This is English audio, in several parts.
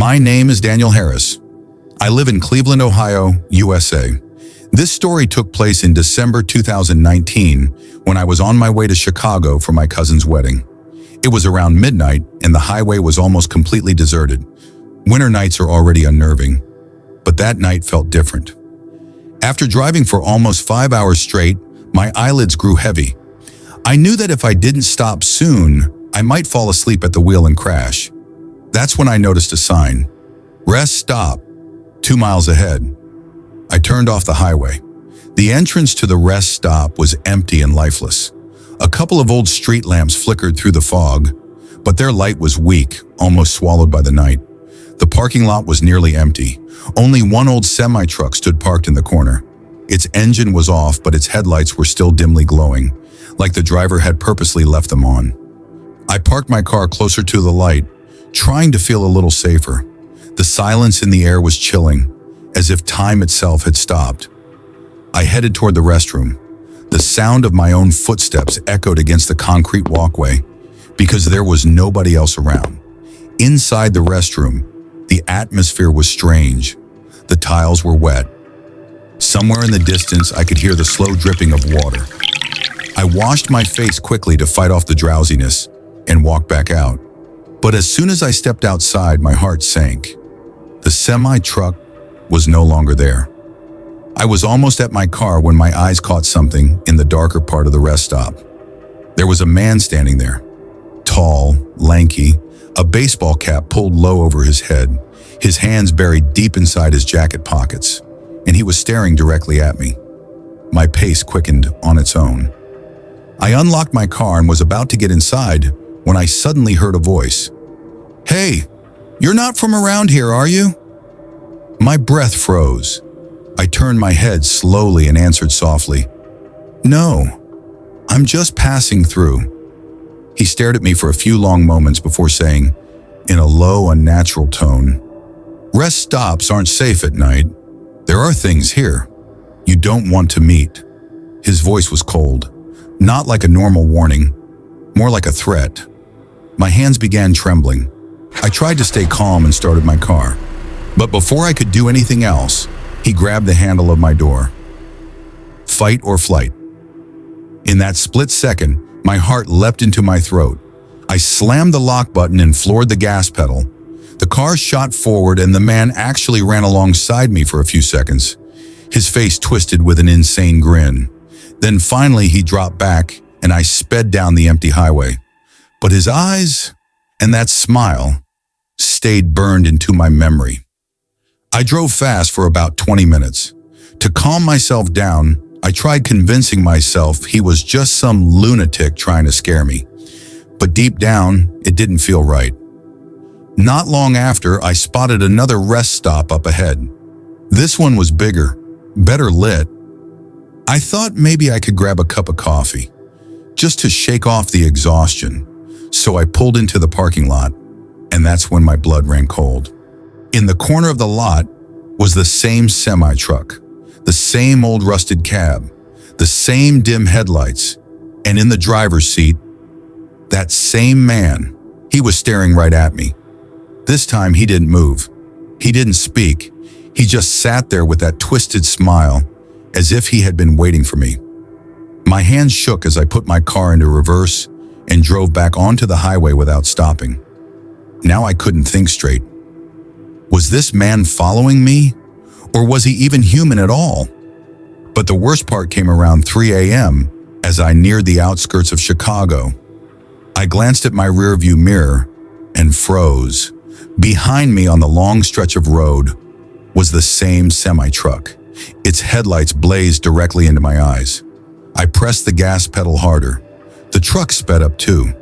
My name is Daniel Harris. I live in Cleveland, Ohio, USA. This story took place in December 2019 when I was on my way to Chicago for my cousin's wedding. It was around midnight and the highway was almost completely deserted. Winter nights are already unnerving, but that night felt different. After driving for almost 5 hours straight, my eyelids grew heavy. I knew that if I didn't stop soon, I might fall asleep at the wheel and crash. That's when I noticed a sign. Rest stop, 2 miles ahead. I turned off the highway. The entrance to the rest stop was empty and lifeless. A couple of old street lamps flickered through the fog, but their light was weak, almost swallowed by the night. The parking lot was nearly empty. Only one old semi-truck stood parked in the corner. Its engine was off, but its headlights were still dimly glowing, like the driver had purposely left them on. I parked my car closer to the light, trying to feel a little safer. The silence in the air was chilling, as if time itself had stopped. I headed toward the restroom. The sound of my own footsteps echoed against the concrete walkway, because there was nobody else around. Inside the restroom, the atmosphere was strange. The tiles were wet. Somewhere in the distance, I could hear the slow dripping of water. I washed my face quickly to fight off the drowsiness and walked back out. But as soon as I stepped outside, my heart sank. The semi-truck was no longer there. I was almost at my car when my eyes caught something in the darker part of the rest stop. There was a man standing there. Tall, lanky, a baseball cap pulled low over his head, his hands buried deep inside his jacket pockets, and he was staring directly at me. My pace quickened on its own. I unlocked my car and was about to get inside when I suddenly heard a voice. "Hey, you're not from around here, are you?" My breath froze. I turned my head slowly and answered softly, "No, I'm just passing through." He stared at me for a few long moments before saying, in a low, unnatural tone, "Rest stops aren't safe at night. There are things here you don't want to meet." His voice was cold, not like a normal warning, more like a threat. My hands began trembling. I tried to stay calm and started my car. But before I could do anything else, he grabbed the handle of my door. Fight or flight. In that split second, my heart leapt into my throat. I slammed the lock button and floored the gas pedal. The car shot forward and the man actually ran alongside me for a few seconds. His face twisted with an insane grin. Then finally he dropped back and I sped down the empty highway. But his eyes and that smile stayed burned into my memory. I drove fast for about 20 minutes. To calm myself down, I tried convincing myself he was just some lunatic trying to scare me. But deep down, it didn't feel right. Not long after, I spotted another rest stop up ahead. This one was bigger, better lit. I thought maybe I could grab a cup of coffee, just to shake off the exhaustion. So I pulled into the parking lot, and that's when my blood ran cold. In the corner of the lot was the same semi-truck, the same old rusted cab, the same dim headlights, and in the driver's seat, that same man. He was staring right at me. This time he didn't move. He didn't speak. He just sat there with that twisted smile, as if he had been waiting for me. My hands shook as I put my car into reverse and drove back onto the highway without stopping. Now I couldn't think straight. Was this man following me? Or was he even human at all? But the worst part came around 3 a.m. as I neared the outskirts of Chicago. I glanced at my rearview mirror and froze. Behind me on the long stretch of road was the same semi-truck. Its headlights blazed directly into my eyes. I pressed the gas pedal harder. The truck sped up too.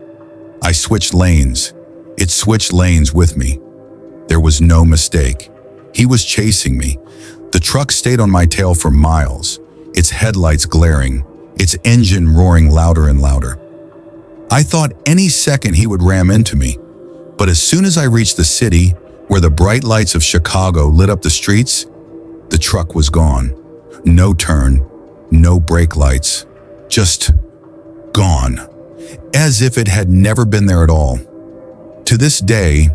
I switched lanes. It switched lanes with me. There was no mistake. He was chasing me. The truck stayed on my tail for miles, its headlights glaring, its engine roaring louder and louder. I thought any second he would ram into me, but as soon as I reached the city, where the bright lights of Chicago lit up the streets, the truck was gone. No turn, no brake lights, just gone, as if it had never been there at all. To this day,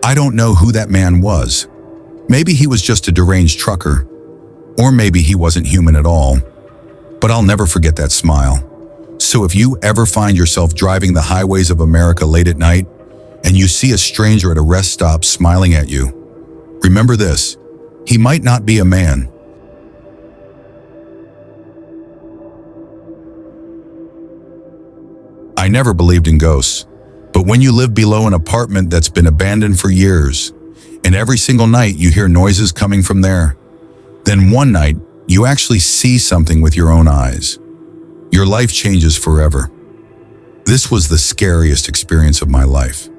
I don't know who that man was. Maybe he was just a deranged trucker, or maybe he wasn't human at all. But I'll never forget that smile. So if you ever find yourself driving the highways of America late at night, and you see a stranger at a rest stop smiling at you, remember this: he might not be a man. I never believed in ghosts, but when you live below an apartment that's been abandoned for years, and every single night you hear noises coming from there, then one night you actually see something with your own eyes, your life changes forever. This was the scariest experience of my life.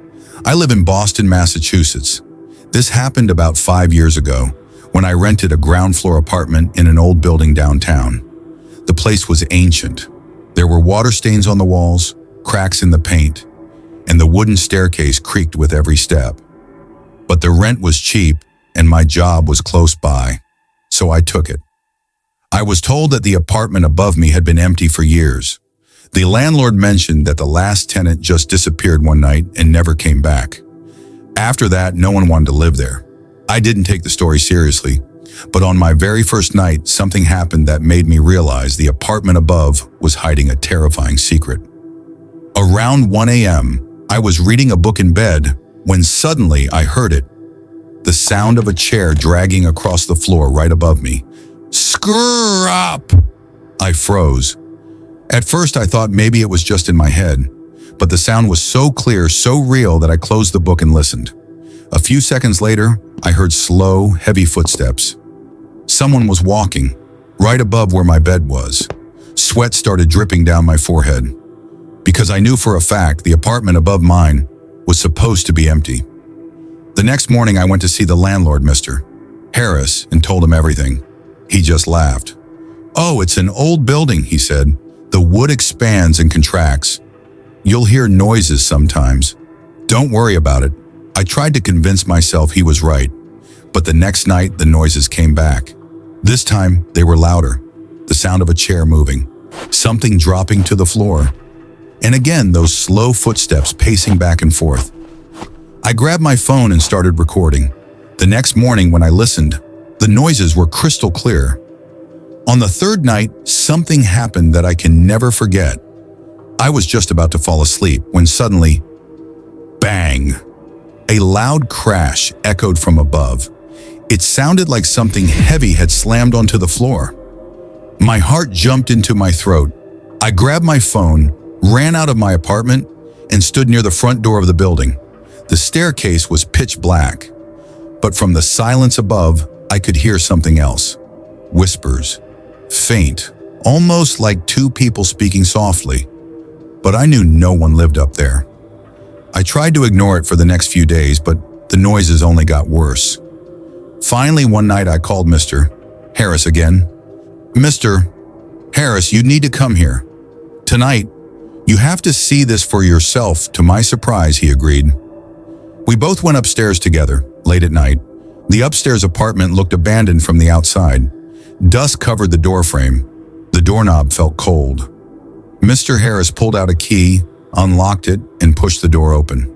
I live in Boston, Massachusetts. This happened about 5 years ago when I rented a ground floor apartment in an old building downtown. The place was ancient. There were water stains on the walls, cracks in the paint, and the wooden staircase creaked with every step. But the rent was cheap and my job was close by, so I took it. I was told that the apartment above me had been empty for years. The landlord mentioned that the last tenant just disappeared one night and never came back. After that, no one wanted to live there. I didn't take the story seriously, but on my very first night, something happened that made me realize the apartment above was hiding a terrifying secret. Around 1 a.m., I was reading a book in bed when suddenly I heard it. The sound of a chair dragging across the floor right above me. Screw up! I froze. At first I thought maybe it was just in my head, but the sound was so clear, so real that I closed the book and listened. A few seconds later, I heard slow, heavy footsteps. Someone was walking, right above where my bed was. Sweat started dripping down my forehead, because I knew for a fact the apartment above mine was supposed to be empty. The next morning I went to see the landlord, Mr. Harris, and told him everything. He just laughed. "Oh, it's an old building," he said. "The wood expands and contracts. You'll hear noises sometimes. Don't worry about it." I tried to convince myself he was right, but the next night the noises came back. This time they were louder. The sound of a chair moving, something dropping to the floor, and again those slow footsteps pacing back and forth. I grabbed my phone and started recording. The next morning when I listened, the noises were crystal clear. On the third night, something happened that I can never forget. I was just about to fall asleep when suddenly, bang! A loud crash echoed from above. It sounded like something heavy had slammed onto the floor. My heart jumped into my throat. I grabbed my phone, ran out of my apartment, and stood near the front door of the building. The staircase was pitch black, but from the silence above, I could hear something else. Whispers. Faint, almost like two people speaking softly. But I knew no one lived up there. I tried to ignore it for the next few days, but the noises only got worse. Finally, one night I called Mr. Harris again. "Mr. Harris, you need to come here. Tonight, you have to see this for yourself." To my surprise, he agreed. We both went upstairs together, late at night. The upstairs apartment looked abandoned from the outside. Dust covered the doorframe. The doorknob felt cold. Mr. Harris pulled out a key, unlocked it, and pushed the door open.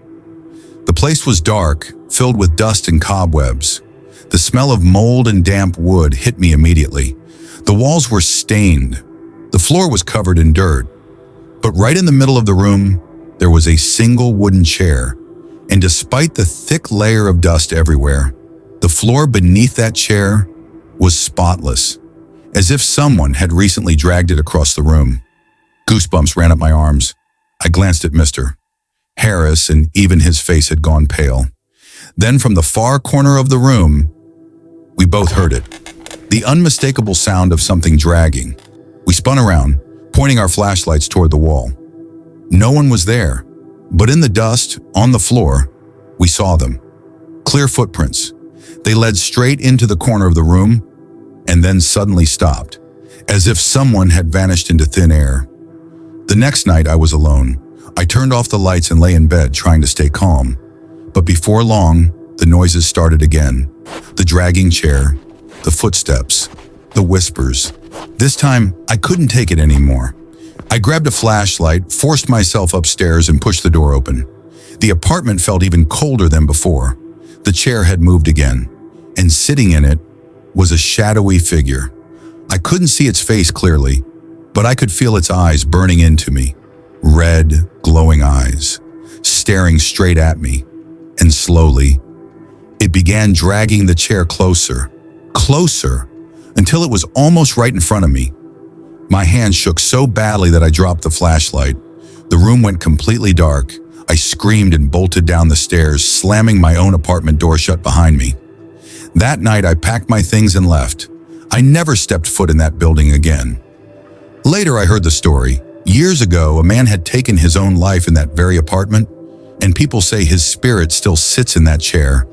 The place was dark, filled with dust and cobwebs. The smell of mold and damp wood hit me immediately. The walls were stained. The floor was covered in dirt. But right in the middle of the room, there was a single wooden chair. And despite the thick layer of dust everywhere, the floor beneath that chair was spotless, as if someone had recently dragged it across the room. Goosebumps ran up my arms. I glanced at Mr. Harris, and even his face had gone pale. Then from the far corner of the room, we both heard it. The unmistakable sound of something dragging. We spun around, pointing our flashlights toward the wall. No one was there, but in the dust, on the floor, we saw them. Clear footprints. They led straight into the corner of the room, and then suddenly stopped, as if someone had vanished into thin air. The next night I was alone. I turned off the lights and lay in bed trying to stay calm. But before long, the noises started again. The dragging chair, the footsteps, the whispers. This time, I couldn't take it anymore. I grabbed a flashlight, forced myself upstairs, and pushed the door open. The apartment felt even colder than before. The chair had moved again, and sitting in it was a shadowy figure. I couldn't see its face clearly, but I could feel its eyes burning into me. Red, glowing eyes, staring straight at me. And slowly, it began dragging the chair closer, until it was almost right in front of me. My hand shook so badly that I dropped the flashlight. The room went completely dark. I screamed and bolted down the stairs, slamming my own apartment door shut behind me. That night, I packed my things and left. I never stepped foot in that building again. Later, I heard the story. Years ago, a man had taken his own life in that very apartment, and people say his spirit still sits in that chair,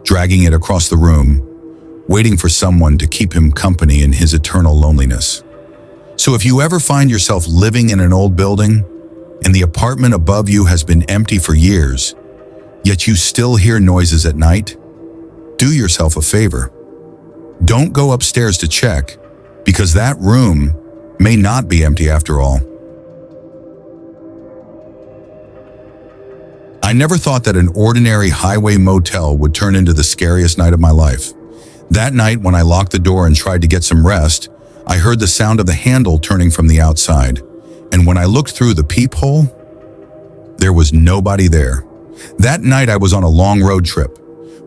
dragging it across the room, waiting for someone to keep him company in his eternal loneliness. So if you ever find yourself living in an old building, and the apartment above you has been empty for years, yet you still hear noises at night, do yourself a favor. Don't go upstairs to check, because that room may not be empty after all. I never thought that an ordinary highway motel would turn into the scariest night of my life. That night, when I locked the door and tried to get some rest, I heard the sound of the handle turning from the outside. And when I looked through the peephole, there was nobody there. That night, I was on a long road trip.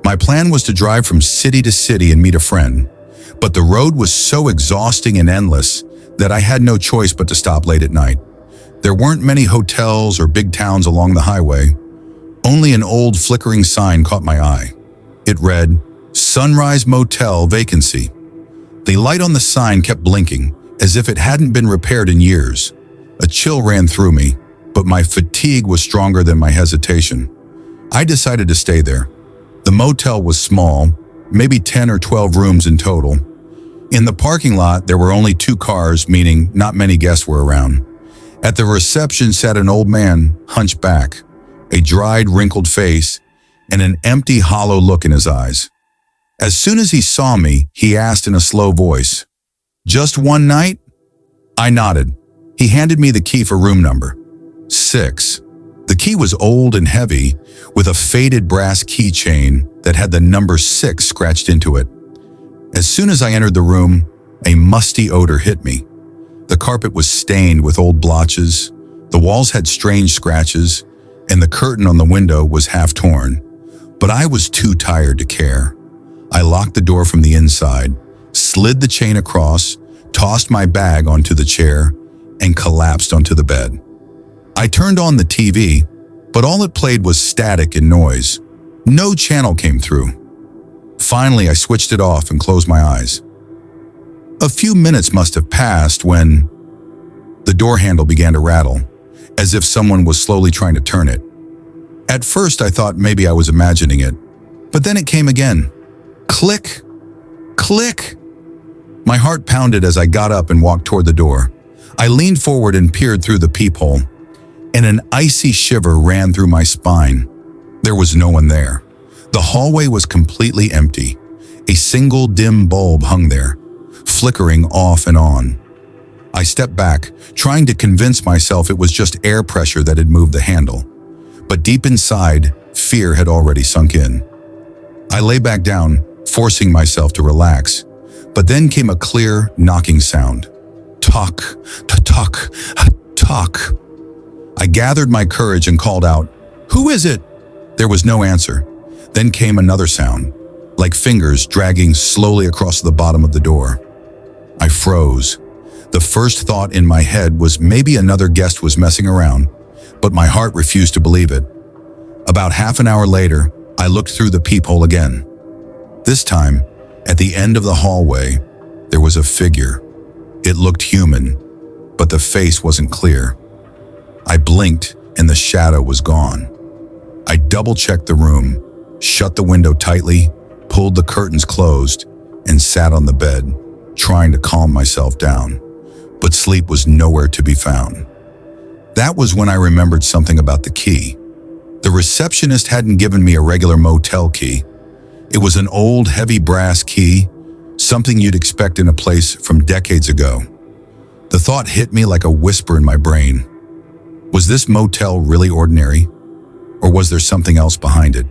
My plan was to drive from city to city and meet a friend. But the road was so exhausting and endless that I had no choice but to stop late at night. There weren't many hotels or big towns along the highway. Only an old flickering sign caught my eye. It read, "Sunrise Motel Vacancy." The light on the sign kept blinking, as if it hadn't been repaired in years. A chill ran through me, but my fatigue was stronger than my hesitation. I decided to stay there. The motel was small, maybe 10 or 12 rooms in total. In the parking lot, there were only 2 cars, meaning not many guests were around. At the reception sat an old man, hunched back, a dried, wrinkled face, and an empty, hollow look in his eyes. As soon as he saw me, he asked in a slow voice, "Just one night?" I nodded. He handed me the key for room number 6. The key was old and heavy, with a faded brass keychain that had the number 6 scratched into it. As soon as I entered the room, a musty odor hit me. The carpet was stained with old blotches, the walls had strange scratches, and the curtain on the window was half torn. But I was too tired to care. I locked the door from the inside, slid the chain across, tossed my bag onto the chair, and collapsed onto the bed. I turned on the TV, but all it played was static and noise. No channel came through. Finally, I switched it off and closed my eyes. A few minutes must have passed when the door handle began to rattle, as if someone was slowly trying to turn it. At first, I thought maybe I was imagining it, but then it came again. Click, click. My heart pounded as I got up and walked toward the door. I leaned forward and peered through the peephole, and an icy shiver ran through my spine. There was no one there. The hallway was completely empty. A single dim bulb hung there, flickering off and on. I stepped back, trying to convince myself it was just air pressure that had moved the handle. But deep inside, fear had already sunk in. I lay back down, forcing myself to relax, but then came a clear, knocking sound. Tock, tock, tock. I gathered my courage and called out, "Who is it?" There was no answer. Then came another sound, like fingers dragging slowly across the bottom of the door. I froze. The first thought in my head was maybe another guest was messing around, but my heart refused to believe it. About half an hour later, I looked through the peephole again. This time, at the end of the hallway, there was a figure. It looked human, but the face wasn't clear. I blinked and the shadow was gone. I double-checked the room, shut the window tightly, pulled the curtains closed, and sat on the bed, trying to calm myself down. But sleep was nowhere to be found. That was when I remembered something about the key. The receptionist hadn't given me a regular motel key. It was an old, heavy brass key, something you'd expect in a place from decades ago. The thought hit me like a whisper in my brain. Was this motel really ordinary? Or was there something else behind it?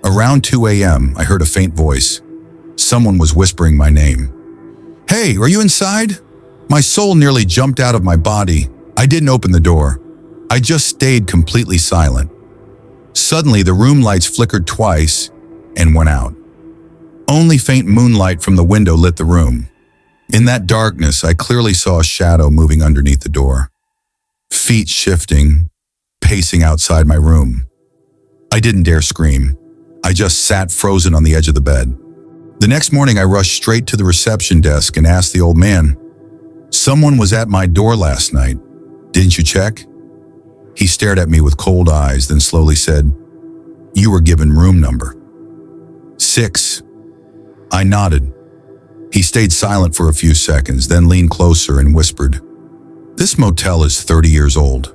Around 2 a.m., I heard a faint voice. Someone was whispering my name. "Hey, are you inside?" My soul nearly jumped out of my body. I didn't open the door. I just stayed completely silent. Suddenly, the room lights flickered twice and went out. Only faint moonlight from the window lit the room. In that darkness, I clearly saw a shadow moving underneath the door. Feet shifting, pacing outside my room. I didn't dare scream. I just sat frozen on the edge of the bed. The next morning, I rushed straight to the reception desk and asked the old man, "Someone was at my door last night. Didn't you check?" He stared at me with cold eyes, then slowly said, "You were given room number 6. I nodded. He stayed silent for a few seconds, then leaned closer and whispered, "This motel is 30 years old.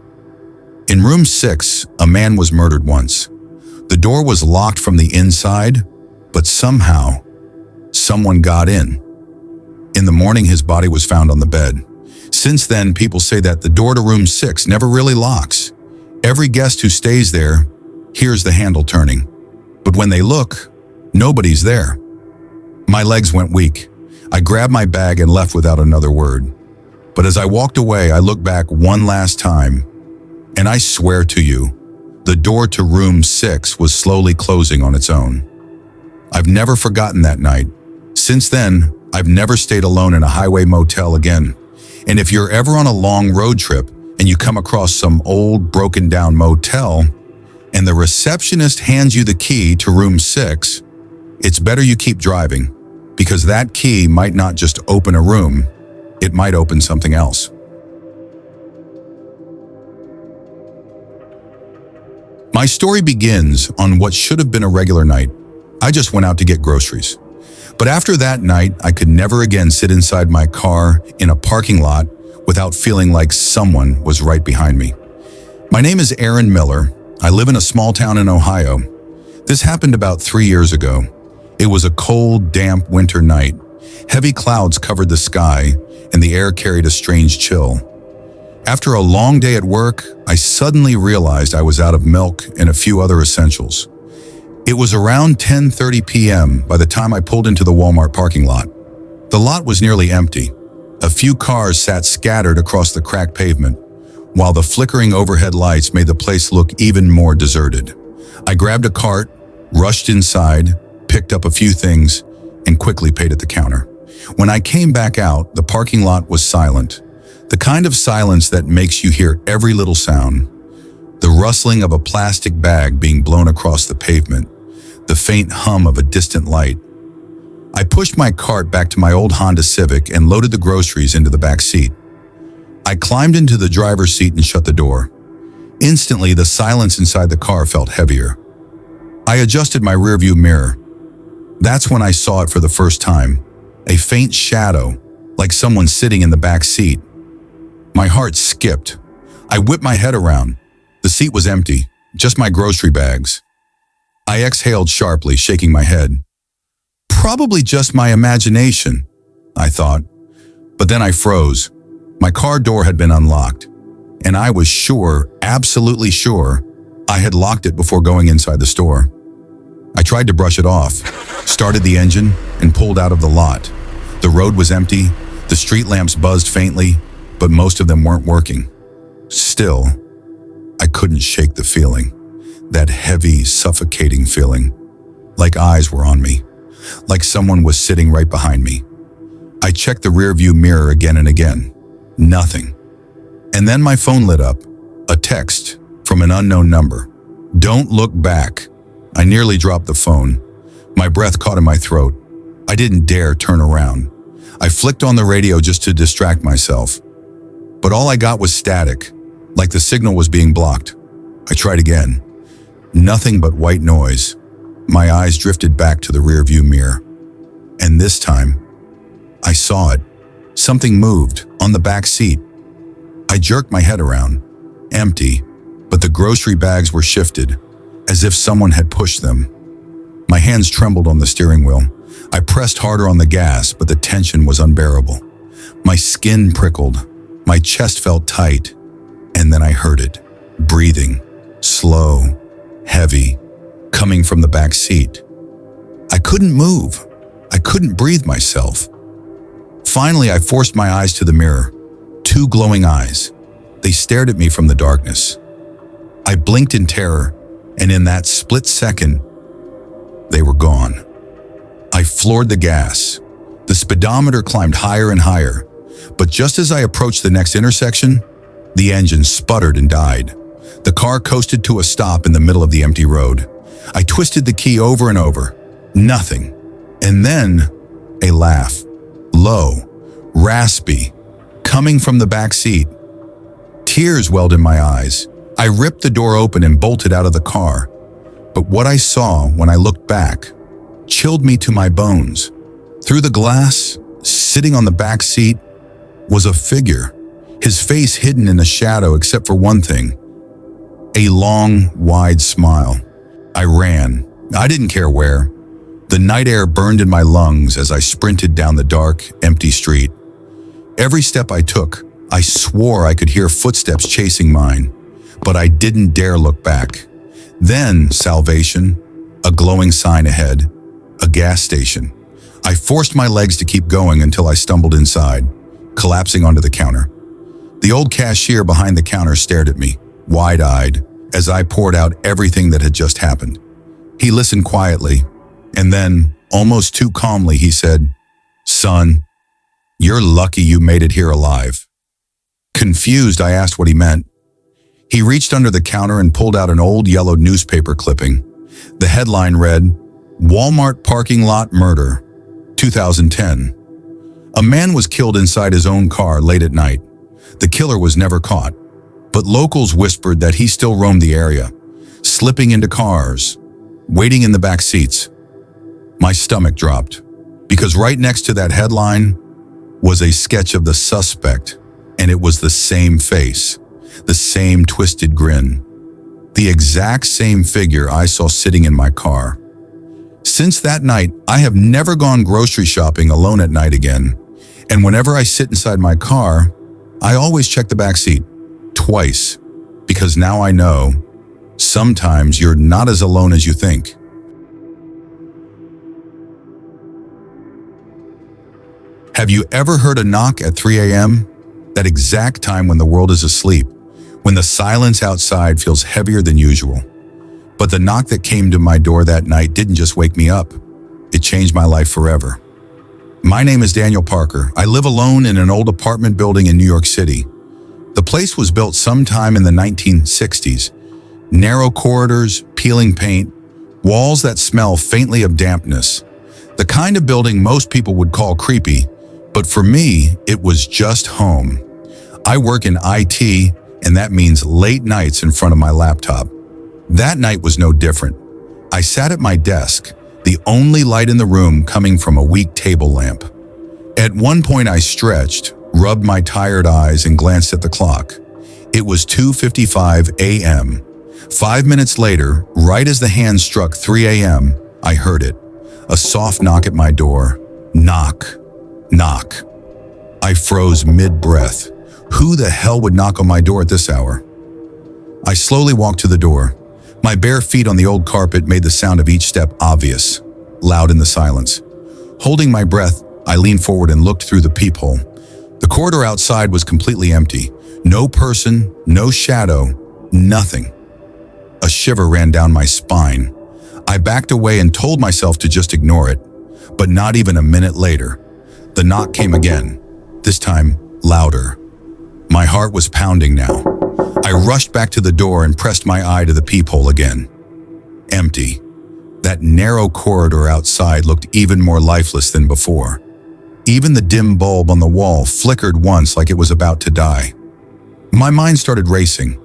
In room 6, a man was murdered once. The door was locked from the inside, but somehow, someone got in. In the morning, his body was found on the bed. Since then, people say that the door to room 6 never really locks. Every guest who stays there hears the handle turning. But when they look, nobody's there." My legs went weak. I grabbed my bag and left without another word. But as I walked away, I looked back one last time, and I swear to you, the door to room 6 was slowly closing on its own. I've never forgotten that night. Since then, I've never stayed alone in a highway motel again. And if you're ever on a long road trip and you come across some old, broken-down motel, and the receptionist hands you the key to room 6, it's better you keep driving, because that key might not just open a room, it might open something else. My story begins on what should have been a regular night. I just went out to get groceries. But after that night, I could never again sit inside my car in a parking lot without feeling like someone was right behind me. My name is Aaron Miller. I live in a small town in Ohio. This happened about 3 years ago. It was a cold, damp winter night. Heavy clouds covered the sky, and the air carried a strange chill. After a long day at work, I suddenly realized I was out of milk and a few other essentials. It was around 10:30 p.m. by the time I pulled into the Walmart parking lot. The lot was nearly empty. A few cars sat scattered across the cracked pavement, while the flickering overhead lights made the place look even more deserted. I grabbed a cart, rushed inside, picked up a few things, and quickly paid at the counter. When I came back out, the parking lot was silent. The kind of silence that makes you hear every little sound. The rustling of a plastic bag being blown across the pavement. The faint hum of a distant light. I pushed my cart back to my old Honda Civic and loaded the groceries into the back seat. I climbed into the driver's seat and shut the door. Instantly, the silence inside the car felt heavier. I adjusted my rearview mirror. That's when I saw it for the first time. A faint shadow, like someone sitting in the back seat. My heart skipped. I whipped my head around. The seat was empty, just my grocery bags. I exhaled sharply, shaking my head. Probably just my imagination, I thought. But then I froze. My car door had been unlocked, and I was sure, absolutely sure, I had locked it before going inside the store. I tried to brush it off, started the engine, and pulled out of the lot. The road was empty, the street lamps buzzed faintly, but most of them weren't working. Still, I couldn't shake the feeling. That heavy, suffocating feeling. Like eyes were on me. Like someone was sitting right behind me. I checked the rearview mirror again and again. Nothing. And then my phone lit up. A text from an unknown number. "Don't look back." I nearly dropped the phone. My breath caught in my throat. I didn't dare turn around. I flicked on the radio just to distract myself. But all I got was static, like the signal was being blocked. I tried again. Nothing but white noise. My eyes drifted back to the rearview mirror. And this time, I saw it. Something moved on the back seat. I jerked my head around. Empty, but the grocery bags were shifted, as if someone had pushed them. My hands trembled on the steering wheel. I pressed harder on the gas, but the tension was unbearable. My skin prickled. My chest felt tight. And then I heard it. Breathing. Slow. Heavy. Coming coming from the back seat. I couldn't move. I couldn't breathe myself. Finally, I forced my eyes to the mirror. Two glowing eyes. They stared at me from the darkness. I blinked in terror, and in that split second, they were gone. I floored the gas. The speedometer climbed higher and higher, but just as I approached the next intersection, the engine sputtered and died. The car coasted to a stop in the middle of the empty road. I twisted the key over and over. Nothing. And then, a laugh. Low, raspy, coming from the back seat. Tears welled in my eyes. I ripped the door open and bolted out of the car. But what I saw when I looked back chilled me to my bones. Through the glass, sitting on the back seat, was a figure, his face hidden in the shadow except for one thing: a long, wide smile. I ran. I didn't care where. The night air burned in my lungs as I sprinted down the dark, empty street. Every step I took, I swore I could hear footsteps chasing mine, but I didn't dare look back. Then, salvation, a glowing sign ahead, a gas station. I forced my legs to keep going until I stumbled inside, collapsing onto the counter. The old cashier behind the counter stared at me, wide-eyed, as I poured out everything that had just happened. He listened quietly, and then, almost too calmly, he said, "Son, you're lucky you made it here alive." Confused, I asked what he meant. He reached under the counter and pulled out an old yellow newspaper clipping. The headline read, "Walmart Parking Lot Murder, 2010. A man was killed inside his own car late at night. The killer was never caught, but locals whispered that he still roamed the area, slipping into cars, waiting in the back seats." My stomach dropped, because right next to that headline was a sketch of the suspect, and it was the same face, the same twisted grin, the exact same figure I saw sitting in my car. Since that night, I have never gone grocery shopping alone at night again, and whenever I sit inside my car, I always check the back seat, twice, because now I know sometimes you're not as alone as you think. Have you ever heard a knock at 3 a.m.? That exact time when the world is asleep, when the silence outside feels heavier than usual. But the knock that came to my door that night didn't just wake me up. It changed my life forever. My name is Daniel Parker. I live alone in an old apartment building in New York City. The place was built sometime in the 1960s. Narrow corridors, peeling paint, walls that smell faintly of dampness. The kind of building most people would call creepy, but for me, it was just home. I work in IT, and that means late nights in front of my laptop. That night was no different. I sat at my desk, the only light in the room coming from a weak table lamp. At one point I stretched, rubbed my tired eyes, and glanced at the clock. It was 2:55 a.m. 5 minutes later, right as the hand struck 3 a.m., I heard it. A soft knock at my door. Knock. Knock. I froze mid-breath. Who the hell would knock on my door at this hour? I slowly walked to the door. My bare feet on the old carpet made the sound of each step obvious, loud in the silence. Holding my breath, I leaned forward and looked through the peephole. The corridor outside was completely empty. No person, no shadow, nothing. A shiver ran down my spine. I backed away and told myself to just ignore it. But not even a minute later, the knock came again, this time louder. My heart was pounding now. I rushed back to the door and pressed my eye to the peephole again. Empty. That narrow corridor outside looked even more lifeless than before. Even the dim bulb on the wall flickered once like it was about to die. My mind started racing.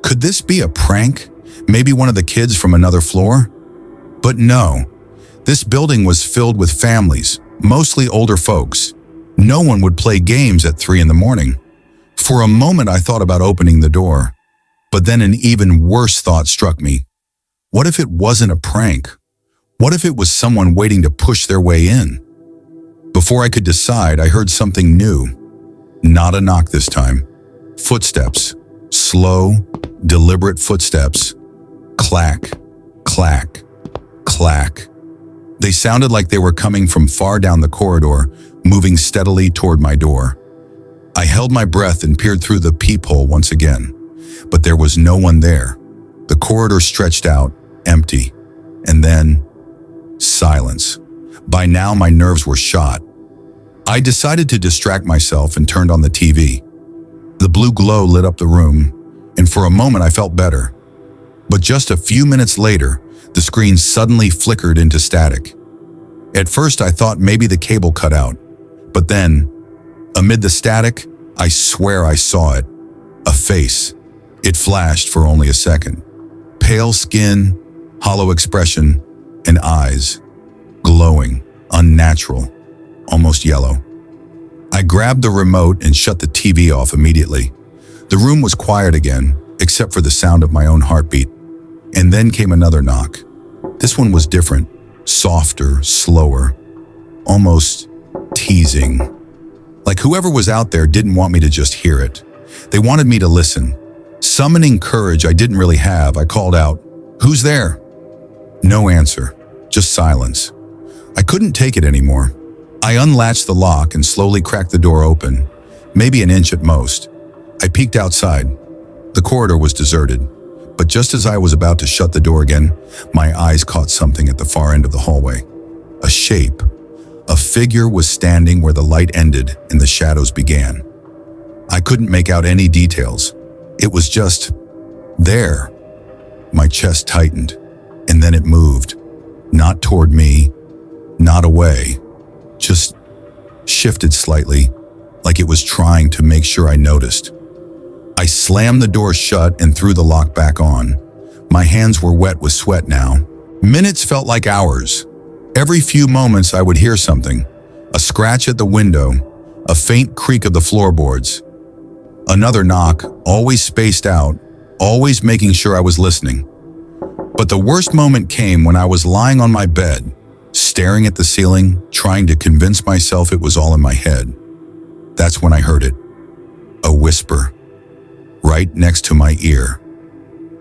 Could this be a prank? Maybe one of the kids from another floor? But no. This building was filled with families, mostly older folks. No one would play games at 3 in the morning. For a moment, I thought about opening the door, but then an even worse thought struck me. What if it wasn't a prank? What if it was someone waiting to push their way in? Before I could decide, I heard something new. Not a knock this time. Footsteps. Slow, deliberate footsteps. Clack, clack, Clack. They sounded like they were coming from far down the corridor, moving steadily toward my door. I held my breath and peered through the peephole once again, but there was no one there. The corridor stretched out, empty, and then silence. By now, my nerves were shot. I decided to distract myself and turned on the TV. The blue glow lit up the room, and for a moment I felt better. But just a few minutes later, the screen suddenly flickered into static. At first, I thought maybe the cable cut out, but then, amid the static, I swear I saw it. A face. It flashed for only a second. Pale skin, hollow expression, and eyes. Glowing, unnatural, almost yellow. I grabbed the remote and shut the TV off immediately. The room was quiet again, except for the sound of my own heartbeat. And then came another knock. This one was different, softer, slower, almost teasing. Like whoever was out there didn't want me to just hear it. They wanted me to listen. Summoning courage I didn't really have, I called out, "Who's there?" No answer, just silence. I couldn't take it anymore. I unlatched the lock and slowly cracked the door open, maybe an inch at most. I peeked outside. The corridor was deserted, but just as I was about to shut the door again, my eyes caught something at the far end of the hallway. A shape. A figure was standing where the light ended and the shadows began. I couldn't make out any details. It was just there. My chest tightened, and then it moved. Not toward me, not away, just shifted slightly, like it was trying to make sure I noticed. I slammed the door shut and threw the lock back on. My hands were wet with sweat now. Minutes felt like hours. Every few moments I would hear something, a scratch at the window, a faint creak of the floorboards. Another knock, always spaced out, always making sure I was listening. But the worst moment came when I was lying on my bed, staring at the ceiling, trying to convince myself it was all in my head. That's when I heard it. A whisper, right next to my ear.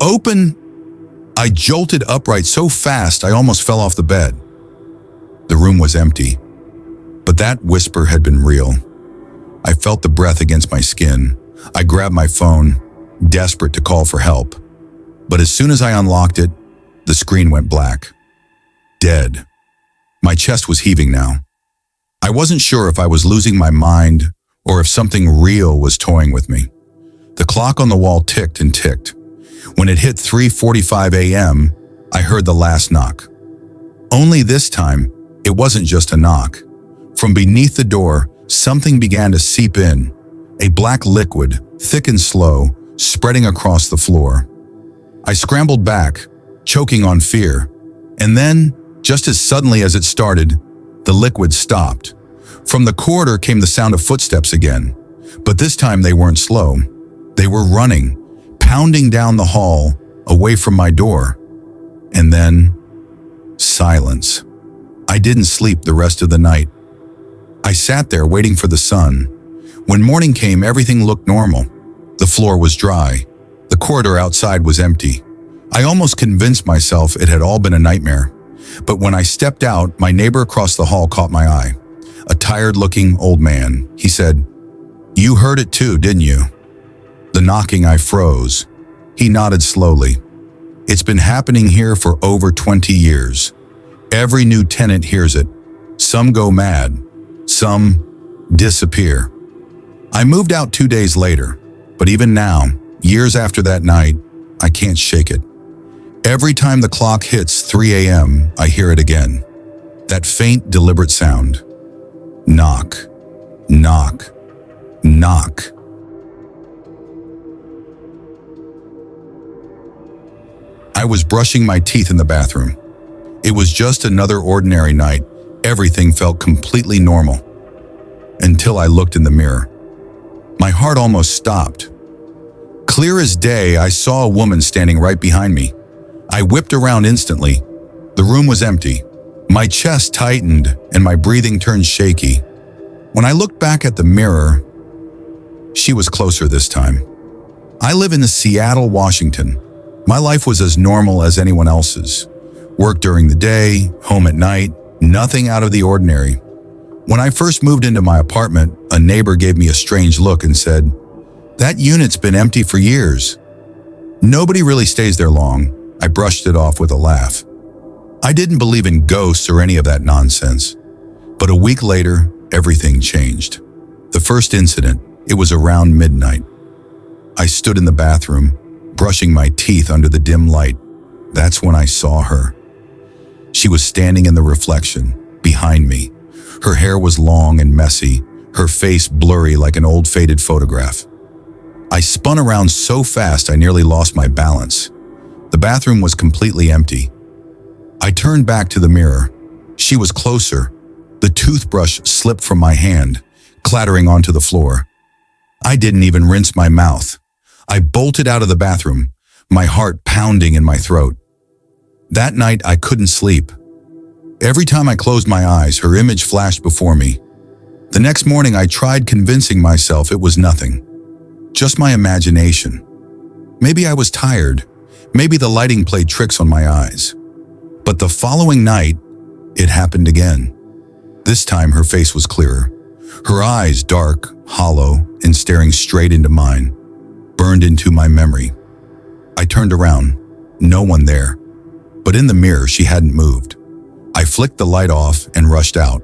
"Open!" I jolted upright so fast I almost fell off the bed. The room was empty, but that whisper had been real. I felt the breath against my skin. I grabbed my phone, desperate to call for help. But as soon as I unlocked it, the screen went black. Dead. My chest was heaving now. I wasn't sure if I was losing my mind or if something real was toying with me. The clock on the wall ticked and ticked. When it hit 3:45 a.m., I heard the last knock. Only this time, it wasn't just a knock. From beneath the door, something began to seep in. A black liquid, thick and slow, spreading across the floor. I scrambled back, choking on fear. And then, just as suddenly as it started, the liquid stopped. From the corridor came the sound of footsteps again. But this time they weren't slow. They were running, pounding down the hall, away from my door. And then, silence. I didn't sleep the rest of the night. I sat there waiting for the sun. When morning came, everything looked normal. The floor was dry. The corridor outside was empty. I almost convinced myself it had all been a nightmare. But when I stepped out, my neighbor across the hall caught my eye. A tired-looking old man. He said, "You heard it too, didn't you?" The knocking, I froze. He nodded slowly. "It's been happening here for over 20 years. Every new tenant hears it. Some go mad. Some disappear." I moved out 2 days later, but even now, years after that night, I can't shake it. Every time the clock hits 3 a.m., I hear it again. That faint, deliberate sound. Knock, knock, knock. I was brushing my teeth in the bathroom. It was just another ordinary night. Everything felt completely normal. Until I looked in the mirror. My heart almost stopped. Clear as day, I saw a woman standing right behind me. I whipped around instantly. The room was empty. My chest tightened and my breathing turned shaky. When I looked back at the mirror, she was closer this time. I live in Seattle, Washington. My life was as normal as anyone else's. Work during the day, home at night, nothing out of the ordinary. When I first moved into my apartment, a neighbor gave me a strange look and said, "That unit's been empty for years." Nobody really stays there long. I brushed it off with a laugh. I didn't believe in ghosts or any of that nonsense. But a week later, everything changed. The first incident, it was around midnight. I stood in the bathroom, brushing my teeth under the dim light. That's when I saw her. She was standing in the reflection, behind me. Her hair was long and messy, her face blurry like an old faded photograph. I spun around so fast I nearly lost my balance. The bathroom was completely empty. I turned back to the mirror. She was closer. The toothbrush slipped from my hand, clattering onto the floor. I didn't even rinse my mouth. I bolted out of the bathroom, my heart pounding in my throat. That night, I couldn't sleep. Every time I closed my eyes, her image flashed before me. The next morning, I tried convincing myself it was nothing. Just my imagination. Maybe I was tired. Maybe the lighting played tricks on my eyes. But the following night, it happened again. This time, her face was clearer. Her eyes dark, hollow, and staring straight into mine, burned into my memory. I turned around. No one there. But in the mirror, she hadn't moved. I flicked the light off and rushed out,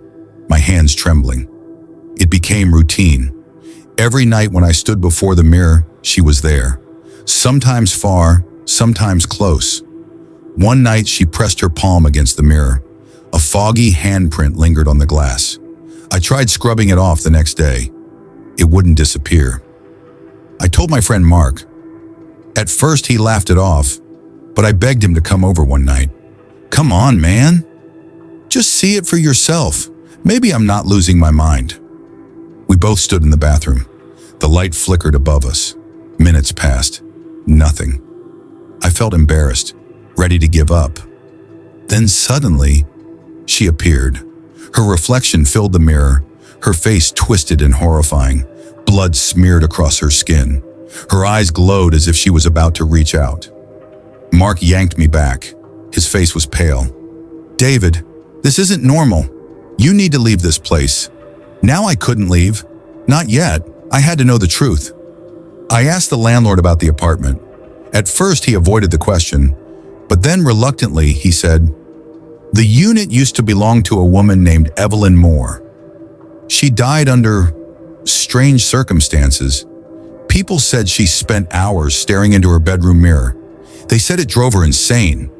my hands trembling. It became routine. Every night when I stood before the mirror, she was there. Sometimes far, sometimes close. One night, she pressed her palm against the mirror. A foggy handprint lingered on the glass. I tried scrubbing it off the next day. It wouldn't disappear. I told my friend Mark. At first, he laughed it off, but I begged him to come over one night. "Come on, man. Just see it for yourself. Maybe I'm not losing my mind." We both stood in the bathroom. The light flickered above us. Minutes passed. Nothing. I felt embarrassed, ready to give up. Then suddenly, she appeared. Her reflection filled the mirror, her face twisted and horrifying, blood smeared across her skin. Her eyes glowed as if she was about to reach out. Mark yanked me back. His face was pale. "David, this isn't normal. You need to leave this place." Now I couldn't leave. Not yet. I had to know the truth. I asked the landlord about the apartment. At first, he avoided the question, but then reluctantly, he said, "The unit used to belong to a woman named Evelyn Moore. She died under strange circumstances. People said she spent hours staring into her bedroom mirror. They said it drove her insane.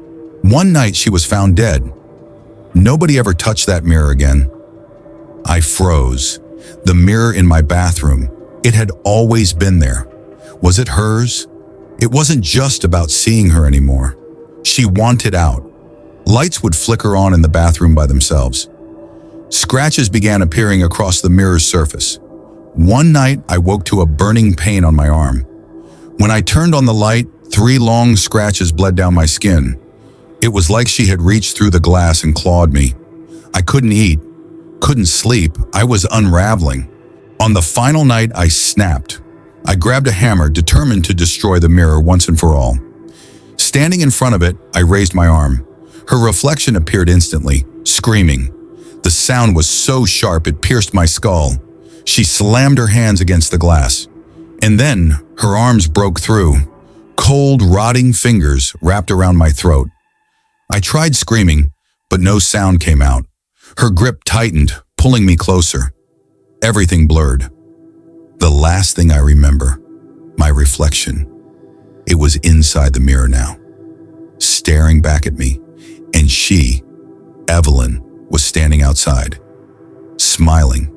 One night she was found dead. Nobody ever touched that mirror again." I froze. The mirror in my bathroom, it had always been there. Was it hers? It wasn't just about seeing her anymore. She wanted out. Lights would flicker on in the bathroom by themselves. Scratches began appearing across the mirror's surface. One night, I woke to a burning pain on my arm. When I turned on the light, 3 long scratches bled down my skin. It was like she had reached through the glass and clawed me. I couldn't eat, couldn't sleep. I was unraveling. On the final night, I snapped. I grabbed a hammer, determined to destroy the mirror once and for all. Standing in front of it, I raised my arm. Her reflection appeared instantly, screaming. The sound was so sharp it pierced my skull. She slammed her hands against the glass. And then, her arms broke through. Cold, rotting fingers wrapped around my throat. I tried screaming, but no sound came out. Her grip tightened, pulling me closer. Everything blurred. The last thing I remember, my reflection. It was inside the mirror now, staring back at me, and she, Evelyn, was standing outside, smiling.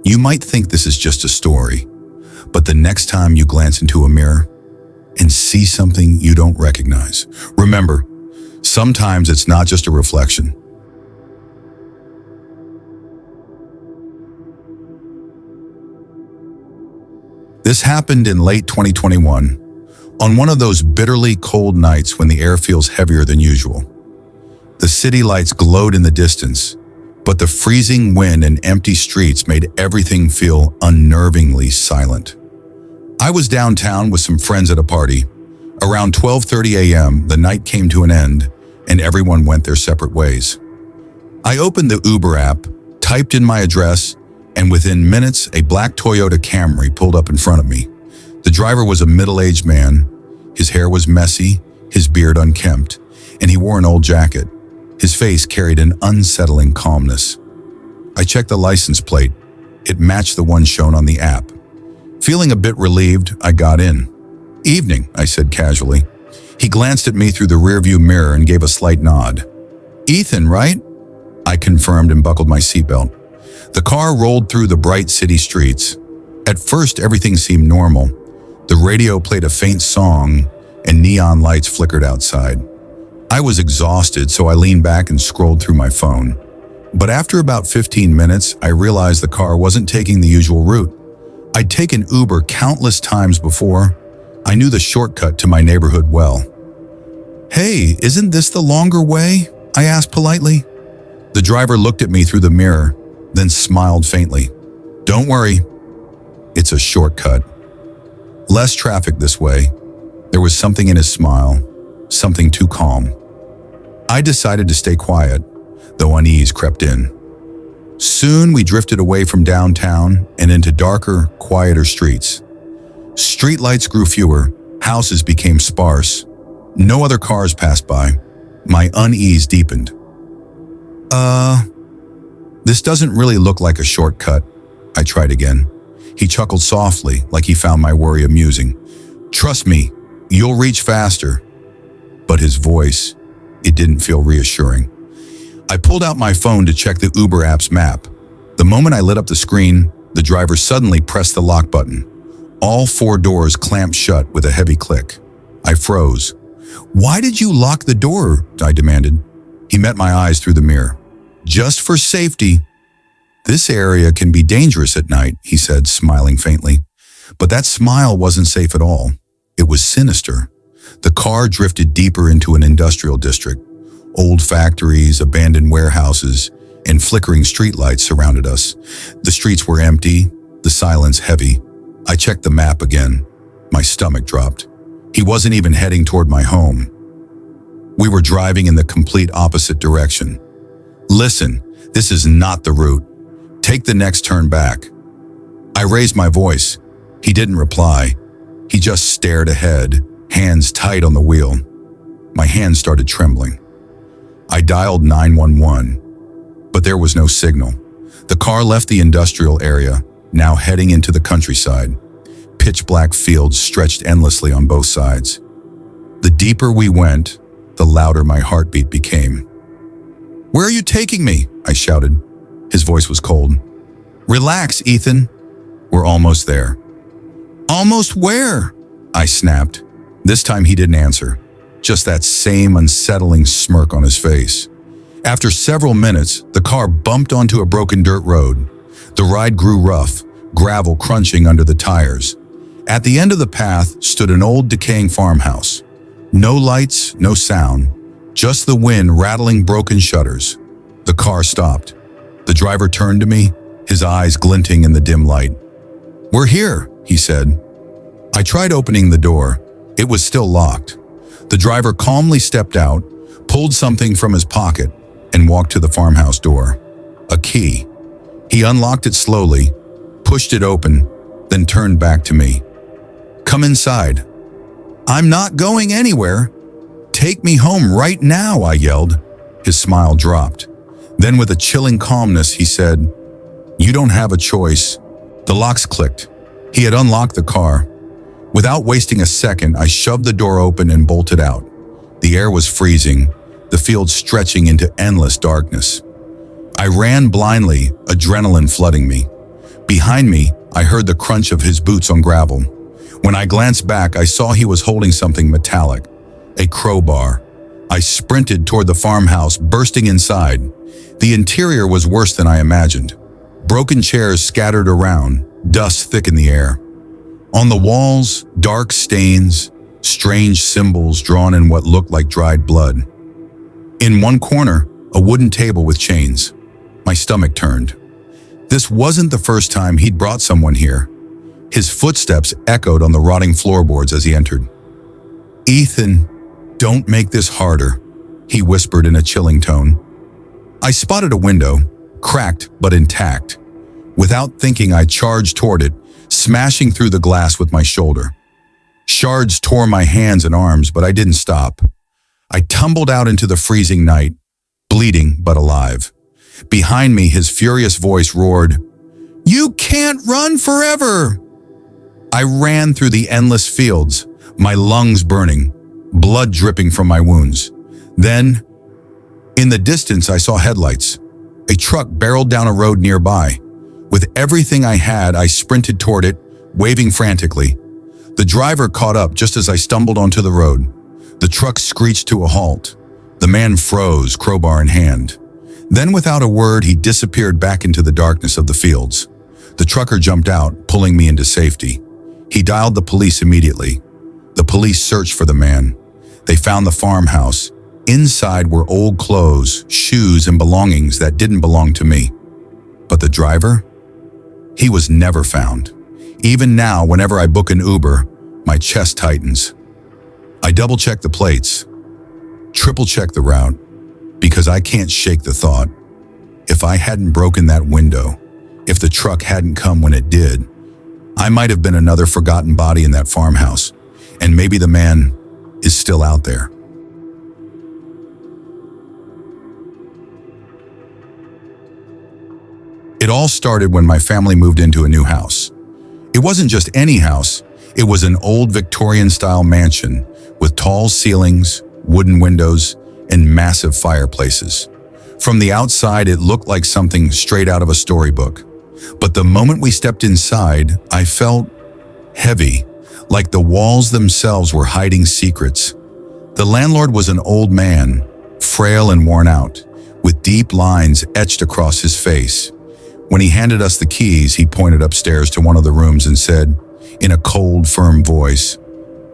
You might think this is just a story, but the next time you glance into a mirror and see something you don't recognize, remember, sometimes it's not just a reflection. This happened in late 2021, on one of those bitterly cold nights when the air feels heavier than usual. The city lights glowed in the distance, but the freezing wind and empty streets made everything feel unnervingly silent. I was downtown with some friends at a party. Around 12:30 a.m., the night came to an end, and everyone went their separate ways. I opened the Uber app, typed in my address, and within minutes, a black Toyota Camry pulled up in front of me. The driver was a middle-aged man. His hair was messy, his beard unkempt, and he wore an old jacket. His face carried an unsettling calmness. I checked the license plate. It matched the one shown on the app. Feeling a bit relieved, I got in. "Evening," I said casually. He glanced at me through the rearview mirror and gave a slight nod. "Ethan, right?" I confirmed and buckled my seatbelt. The car rolled through the bright city streets. At first, everything seemed normal. The radio played a faint song, and neon lights flickered outside. I was exhausted, so I leaned back and scrolled through my phone. But after about 15 minutes, I realized the car wasn't taking the usual route. I'd taken Uber countless times before. I knew the shortcut to my neighborhood well. "Hey, isn't this the longer way?" I asked politely. The driver looked at me through the mirror, then smiled faintly. "Don't worry, it's a shortcut. Less traffic this way." There was something in his smile, something too calm. I decided to stay quiet, though unease crept in. Soon we drifted away from downtown and into darker, quieter streets. Streetlights grew fewer, houses became sparse. No other cars passed by. My unease deepened. This doesn't really look like a shortcut." I tried again. He chuckled softly, like he found my worry amusing. "Trust me, you'll reach faster." But his voice, it didn't feel reassuring. I pulled out my phone to check the Uber app's map. The moment I lit up the screen, the driver suddenly pressed the lock button. All 4 doors clamped shut with a heavy click. I froze. "Why did you lock the door?" I demanded. He met my eyes through the mirror. "Just for safety." "This area can be dangerous at night," he said, smiling faintly. But that smile wasn't safe at all. It was sinister. The car drifted deeper into an industrial district. Old factories, abandoned warehouses, and flickering streetlights surrounded us. The streets were empty, the silence heavy. I checked the map again. My stomach dropped. He wasn't even heading toward my home. We were driving in the complete opposite direction. "Listen, this is not the route. Take the next turn back." I raised my voice. He didn't reply. He just stared ahead, hands tight on the wheel. My hands started trembling. I dialed 911, but there was no signal. The car left the industrial area, now heading into the countryside. Pitch-black fields stretched endlessly on both sides. The deeper we went, the louder my heartbeat became. "Where are you taking me?" I shouted. His voice was cold. "Relax, Ethan. We're almost there." "Almost where?" I snapped. This time he didn't answer, just that same unsettling smirk on his face. After several minutes, the car bumped onto a broken dirt road. The ride grew rough, gravel crunching under the tires. At the end of the path stood an old decaying farmhouse. No lights, no sound, just the wind rattling broken shutters. The car stopped. The driver turned to me, his eyes glinting in the dim light. "We're here," he said. I tried opening the door. It was still locked. The driver calmly stepped out, pulled something from his pocket, and walked to the farmhouse door. A key. He unlocked it slowly, pushed it open, then turned back to me. "Come inside." "I'm not going anywhere." "Take me home right now," I yelled. His smile dropped. Then with a chilling calmness, he said, "You don't have a choice." The locks clicked. He had unlocked the car. Without wasting a second, I shoved the door open and bolted out. The air was freezing, the field stretching into endless darkness. I ran blindly, adrenaline flooding me. Behind me, I heard the crunch of his boots on gravel. When I glanced back, I saw he was holding something metallic, a crowbar. I sprinted toward the farmhouse, bursting inside. The interior was worse than I imagined. Broken chairs scattered around, dust thick in the air. On the walls, dark stains, strange symbols drawn in what looked like dried blood. In one corner, a wooden table with chains. My stomach turned. This wasn't the first time he'd brought someone here. His footsteps echoed on the rotting floorboards as he entered. "Ethan, don't make this harder." he whispered in a chilling tone. I spotted a window, cracked but intact. Without thinking, I charged toward it, smashing through the glass with my shoulder. Shards tore my hands and arms, but I didn't stop. I tumbled out into the freezing night, bleeding but alive. Behind me, his furious voice roared, "You can't run forever!" I ran through the endless fields, my lungs burning, blood dripping from my wounds. Then, in the distance, I saw headlights. A truck barreled down a road nearby. With everything I had, I sprinted toward it, waving frantically. The driver caught up just as I stumbled onto the road. The truck screeched to a halt. The man froze, crowbar in hand. Then, without a word, he disappeared back into the darkness of the fields. The trucker jumped out, pulling me into safety. He dialed the police immediately. The police searched for the man. They found the farmhouse. Inside were old clothes, shoes, and belongings that didn't belong to me. But the driver? He was never found. Even now, whenever I book an Uber, my chest tightens. I double-check the plates, triple-check the route, because I can't shake the thought. If I hadn't broken that window, if the truck hadn't come when it did, I might have been another forgotten body in that farmhouse, and maybe the man is still out there. It all started when my family moved into a new house. It wasn't just any house, it was an old Victorian-style mansion with tall ceilings, wooden windows, and massive fireplaces. From the outside, it looked like something straight out of a storybook. But the moment we stepped inside, I felt heavy, like the walls themselves were hiding secrets. The landlord was an old man, frail and worn out, with deep lines etched across his face. When he handed us the keys, he pointed upstairs to one of the rooms and said, in a cold, firm voice,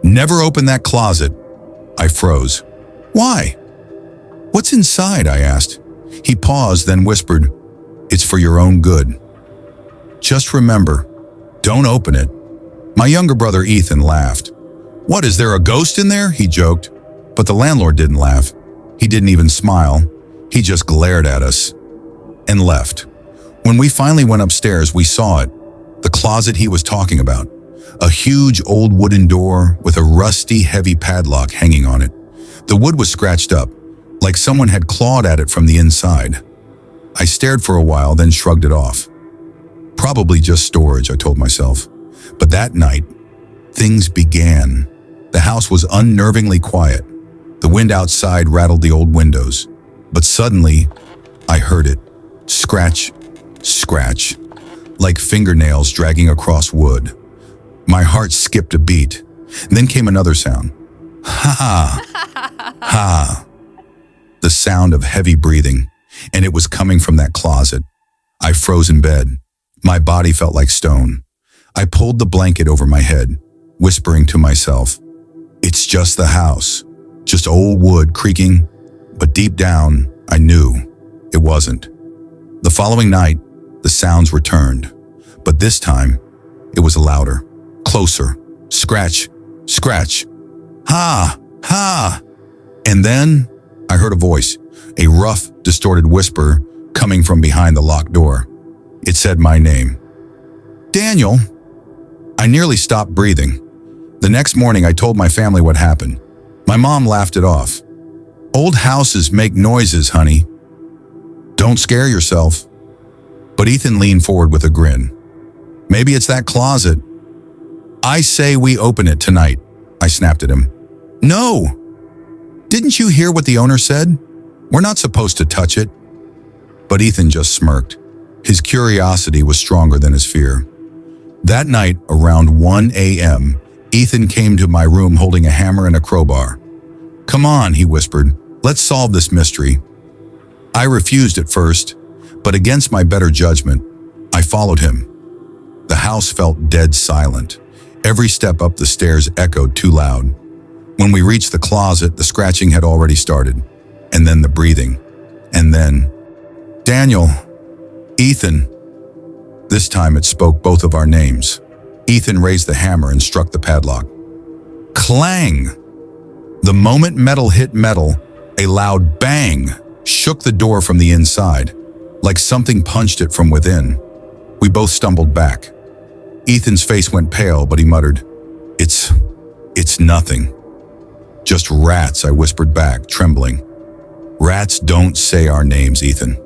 "Never open that closet." I froze. "Why?" "What's inside?" I asked. He paused, then whispered, "It's for your own good. Just remember, don't open it." My younger brother Ethan laughed. "What, is there a ghost in there?" he joked. But the landlord didn't laugh. He didn't even smile. He just glared at us and left. When we finally went upstairs, we saw it, the closet he was talking about. A huge old wooden door with a rusty, heavy padlock hanging on it. The wood was scratched up, like someone had clawed at it from the inside. I stared for a while, then shrugged it off. Probably just storage, I told myself. But that night, things began. The house was unnervingly quiet. The wind outside rattled the old windows. But suddenly, I heard it. Scratch, scratch, like fingernails dragging across wood. My heart skipped a beat. Then came another sound. Ha! Ha! The sound of heavy breathing, and it was coming from that closet. I froze in bed. My body felt like stone. I pulled the blanket over my head, whispering to myself, "It's just the house, just old wood creaking," but deep down, I knew it wasn't. The following night, the sounds returned, but this time, it was louder, closer, scratch, scratch, ha, ha. And then, I heard a voice, a rough, distorted whisper coming from behind the locked door. It said my name. "Daniel." I nearly stopped breathing. The next morning, I told my family what happened. My mom laughed it off. "Old houses make noises, honey. Don't scare yourself." But Ethan leaned forward with a grin. "Maybe it's that closet." "I say we open it tonight," I snapped at him. "No! Didn't you hear what the owner said? We're not supposed to touch it." But Ethan just smirked. His curiosity was stronger than his fear. That night, around 1 a.m., Ethan came to my room holding a hammer and a crowbar. "Come on," he whispered. "Let's solve this mystery." I refused at first, but against my better judgment, I followed him. The house felt dead silent. Every step up the stairs echoed too loud. When we reached the closet, the scratching had already started, and then the breathing, and then, "Daniel, Ethan." This time it spoke both of our names. Ethan raised the hammer and struck the padlock. Clang! The moment metal hit metal, A loud bang shook the door from the inside, like something punched it from within. We both stumbled back. Ethan's face went pale, but he muttered, It's nothing. Just rats, I whispered back, trembling. Rats don't say our names, Ethan.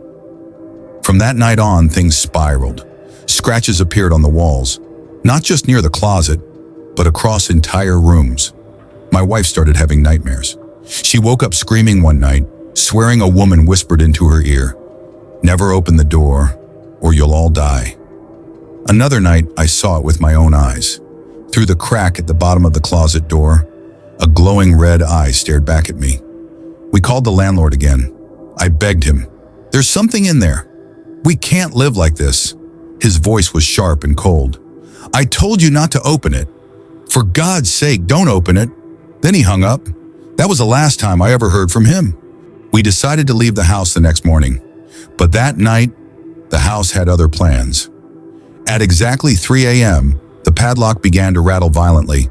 From that night on, things spiraled. Scratches appeared on the walls, not just near the closet, but across entire rooms. My wife started having nightmares. She woke up screaming one night, swearing a woman whispered into her ear, "Never open the door, or you'll all die." Another night, I saw it with my own eyes. Through the crack at the bottom of the closet door, a glowing red eye stared back at me. We called the landlord again. I begged him, "There's something in there. We can't live like this." His voice was sharp and cold. "I told you not to open it. For God's sake, don't open it." Then he hung up. That was the last time I ever heard from him. We decided to leave the house the next morning. But that night, the house had other plans. At exactly 3 a.m., the padlock began to rattle violently.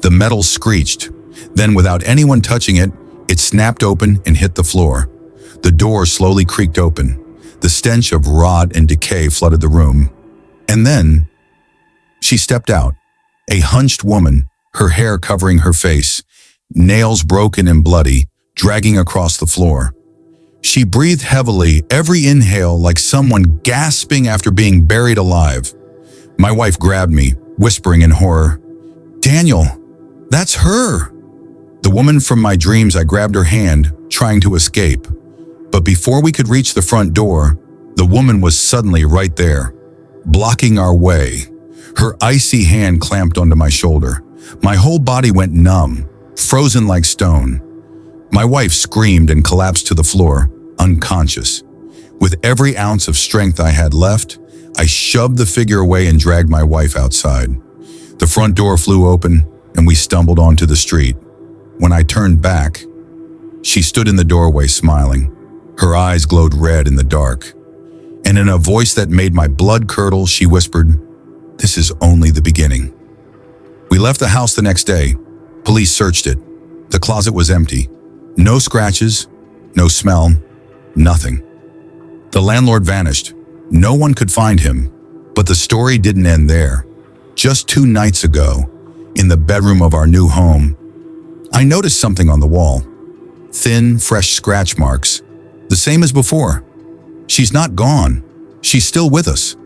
The metal screeched. Then, without anyone touching it, it snapped open and hit the floor. The door slowly creaked open. The stench of rot and decay flooded the room. And then, she stepped out. A hunched woman, her hair covering her face, nails broken and bloody, dragging across the floor. She breathed heavily, every inhale like someone gasping after being buried alive. My wife grabbed me, whispering in horror, "Daniel, that's her!" The woman from my dreams, I grabbed her hand, trying to escape. But before we could reach the front door, the woman was suddenly right there, blocking our way. Her icy hand clamped onto my shoulder. My whole body went numb, frozen like stone. My wife screamed and collapsed to the floor, unconscious. With every ounce of strength I had left, I shoved the figure away and dragged my wife outside. The front door flew open, and we stumbled onto the street. When I turned back, she stood in the doorway smiling. Her eyes glowed red in the dark. And in a voice that made my blood curdle, she whispered, "This is only the beginning." We left the house the next day. Police searched it. The closet was empty. No scratches, no smell, nothing. The landlord vanished. No one could find him. But the story didn't end there. Just 2 nights ago, in the bedroom of our new home, I noticed something on the wall. Thin, fresh scratch marks. The same as before. She's not gone. She's still with us.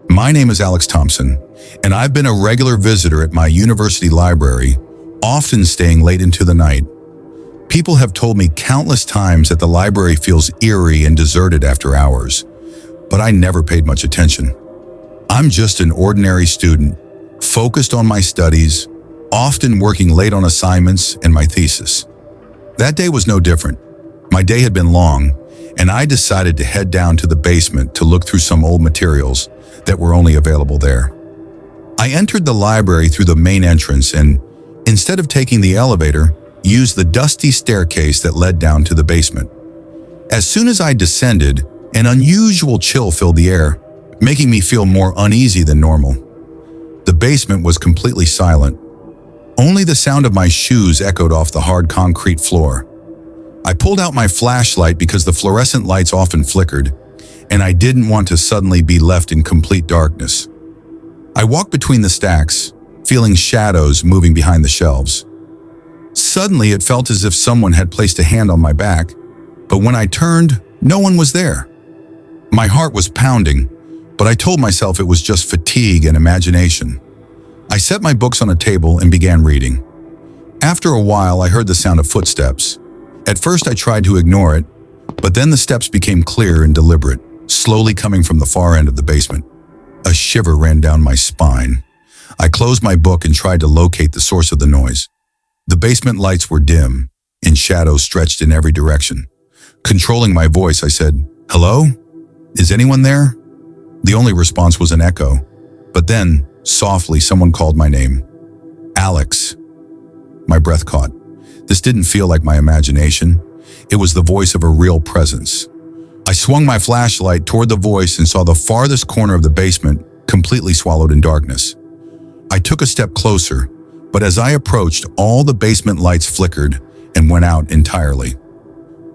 My name is Alex Thompson, and I've been a regular visitor at my university library, often staying late into the night. People have told me countless times that the library feels eerie and deserted after hours, but I never paid much attention. I'm just an ordinary student, focused on my studies, often working late on assignments and my thesis. That day was no different. My day had been long, and I decided to head down to the basement to look through some old materials that were only available there. I entered the library through the main entrance and, instead of taking the elevator, used the dusty staircase that led down to the basement. As soon as I descended, an unusual chill filled the air, making me feel more uneasy than normal. The basement was completely silent. Only the sound of my shoes echoed off the hard concrete floor. I pulled out my flashlight because the fluorescent lights often flickered, and I didn't want to suddenly be left in complete darkness. I walked between the stacks, feeling shadows moving behind the shelves. Suddenly, it felt as if someone had placed a hand on my back, but when I turned, no one was there. My heart was pounding, but I told myself it was just fatigue and imagination. I set my books on a table and began reading. After a while, I heard the sound of footsteps. At first, I tried to ignore it, but then the steps became clear and deliberate, slowly coming from the far end of the basement. A shiver ran down my spine. I closed my book and tried to locate the source of the noise. The basement lights were dim, and shadows stretched in every direction. Controlling my voice, I said, "Hello? Is anyone there?" The only response was an echo. But then, softly, someone called my name. "Alex." My breath caught. This didn't feel like my imagination. It was the voice of a real presence. I swung my flashlight toward the voice and saw the farthest corner of the basement completely swallowed in darkness. I took a step closer, but as I approached, all the basement lights flickered and went out entirely.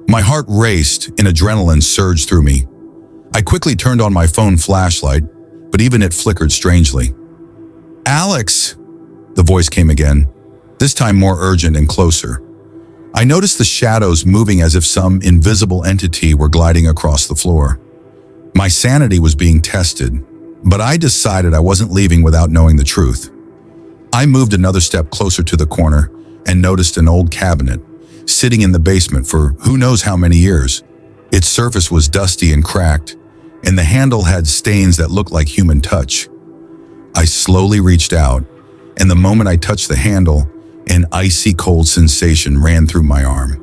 My heart raced and adrenaline surged through me. I quickly turned on my phone flashlight, but even it flickered strangely. "Alex!" The voice came again, this time more urgent and closer. I noticed the shadows moving as if some invisible entity were gliding across the floor. My sanity was being tested, but I decided I wasn't leaving without knowing the truth. I moved another step closer to the corner and noticed an old cabinet, sitting in the basement for who knows how many years. Its surface was dusty and cracked, and the handle had stains that looked like human touch. I slowly reached out, and the moment I touched the handle, an icy cold sensation ran through my arm.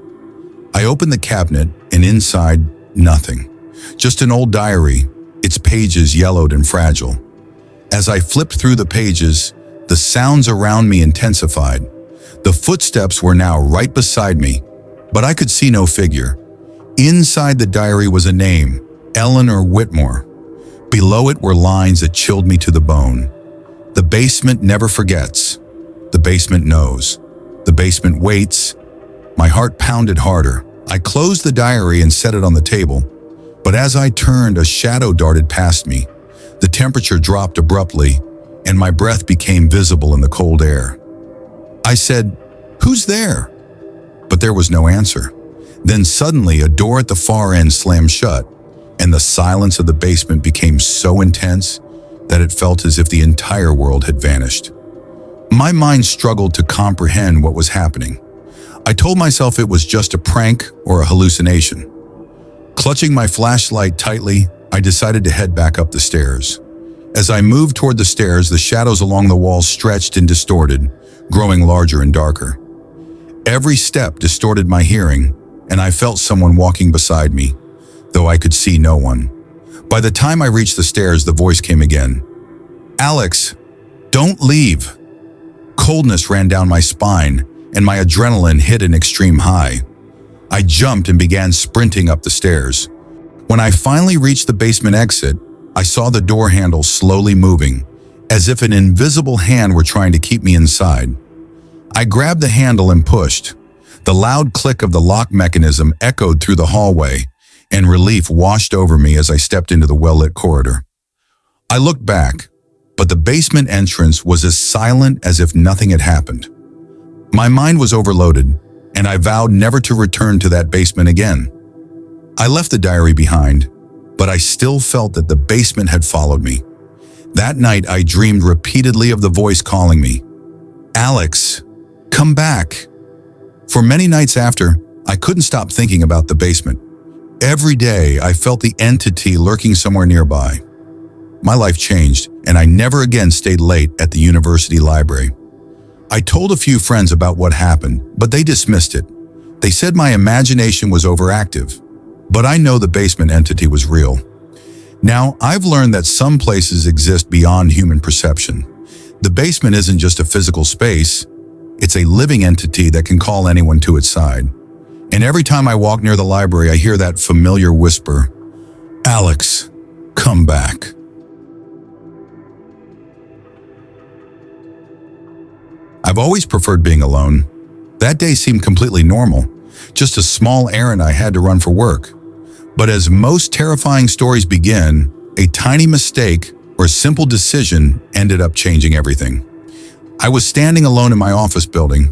I opened the cabinet, and inside, nothing. Just an old diary, its pages yellowed and fragile. As I flipped through the pages, the sounds around me intensified. The footsteps were now right beside me, but I could see no figure. Inside the diary was a name, Eleanor Whitmore. Below it were lines that chilled me to the bone. The basement never forgets. The basement knows. The basement waits. My heart pounded harder. I closed the diary and set it on the table. But as I turned, a shadow darted past me. The temperature dropped abruptly, and my breath became visible in the cold air. I said, "Who's there?" But there was no answer. Then suddenly, a door at the far end slammed shut, and the silence of the basement became so intense that it felt as if the entire world had vanished. My mind struggled to comprehend what was happening. I told myself it was just a prank or a hallucination. Clutching my flashlight tightly, I decided to head back up the stairs. As I moved toward the stairs, the shadows along the walls stretched and distorted, growing larger and darker. Every step distorted my hearing, and I felt someone walking beside me, though I could see no one. By the time I reached the stairs, the voice came again. "Alex, don't leave." Coldness ran down my spine, and my adrenaline hit an extreme high. I jumped and began sprinting up the stairs. When I finally reached the basement exit, I saw the door handle slowly moving, as if an invisible hand were trying to keep me inside. I grabbed the handle and pushed. The loud click of the lock mechanism echoed through the hallway, and relief washed over me as I stepped into the well-lit corridor. I looked back, but the basement entrance was as silent as if nothing had happened. My mind was overloaded, and I vowed never to return to that basement again. I left the diary behind, but I still felt that the basement had followed me. That night, I dreamed repeatedly of the voice calling me, "Alex, come back." For many nights after, I couldn't stop thinking about the basement. Every day, I felt the entity lurking somewhere nearby. My life changed, and I never again stayed late at the university library. I told a few friends about what happened, but they dismissed it. They said my imagination was overactive, but I know the basement entity was real. Now, I've learned that some places exist beyond human perception. The basement isn't just a physical space, it's a living entity that can call anyone to its side. And every time I walk near the library, I hear that familiar whisper, "Alex, come back." I've always preferred being alone. That day seemed completely normal, just a small errand I had to run for work. But as most terrifying stories begin, a tiny mistake or simple decision ended up changing everything. I was standing alone in my office building.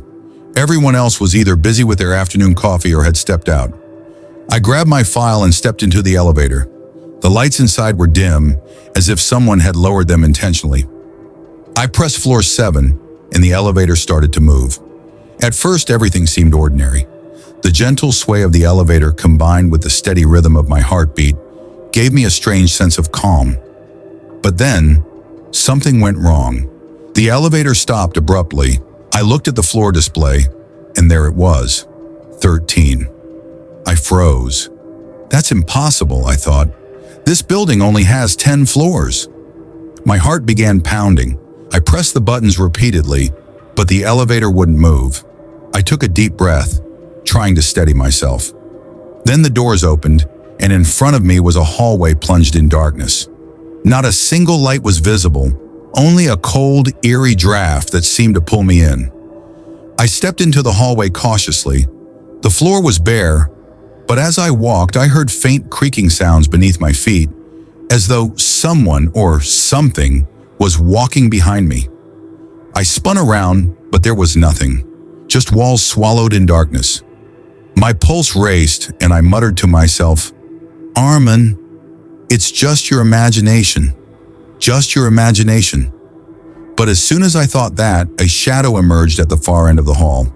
Everyone else was either busy with their afternoon coffee or had stepped out. I grabbed my file and stepped into the elevator. The lights inside were dim, as if someone had lowered them intentionally. I pressed floor 7, and the elevator started to move. At first, everything seemed ordinary. The gentle sway of the elevator combined with the steady rhythm of my heartbeat gave me a strange sense of calm. But then, something went wrong. The elevator stopped abruptly. I looked at the floor display, and there it was, 13. I froze. That's impossible, I thought. This building only has 10 floors. My heart began pounding. I pressed the buttons repeatedly, but the elevator wouldn't move. I took a deep breath, trying to steady myself. Then the doors opened, and in front of me was a hallway plunged in darkness. Not a single light was visible, only a cold, eerie draft that seemed to pull me in. I stepped into the hallway cautiously. The floor was bare, but as I walked, I heard faint creaking sounds beneath my feet, as though someone or something was walking behind me. I spun around, but there was nothing, just walls swallowed in darkness. My pulse raced, and I muttered to myself, "Armin, it's just your imagination. Just your imagination." But as soon as I thought that, a shadow emerged at the far end of the hall.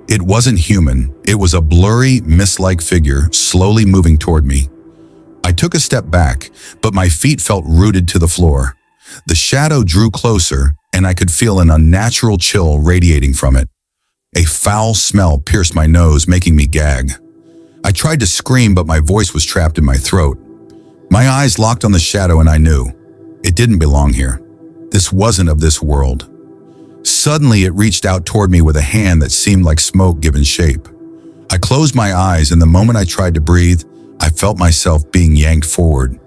It wasn't human. It was a blurry, mist-like figure slowly moving toward me. I took a step back, but my feet felt rooted to the floor. The shadow drew closer, and I could feel an unnatural chill radiating from it. A foul smell pierced my nose, making me gag. I tried to scream, but my voice was trapped in my throat. My eyes locked on the shadow, and I knew it didn't belong here. This wasn't of this world. Suddenly, it reached out toward me with a hand that seemed like smoke given shape. I closed my eyes, and the moment I tried to breathe, I felt myself being yanked forward.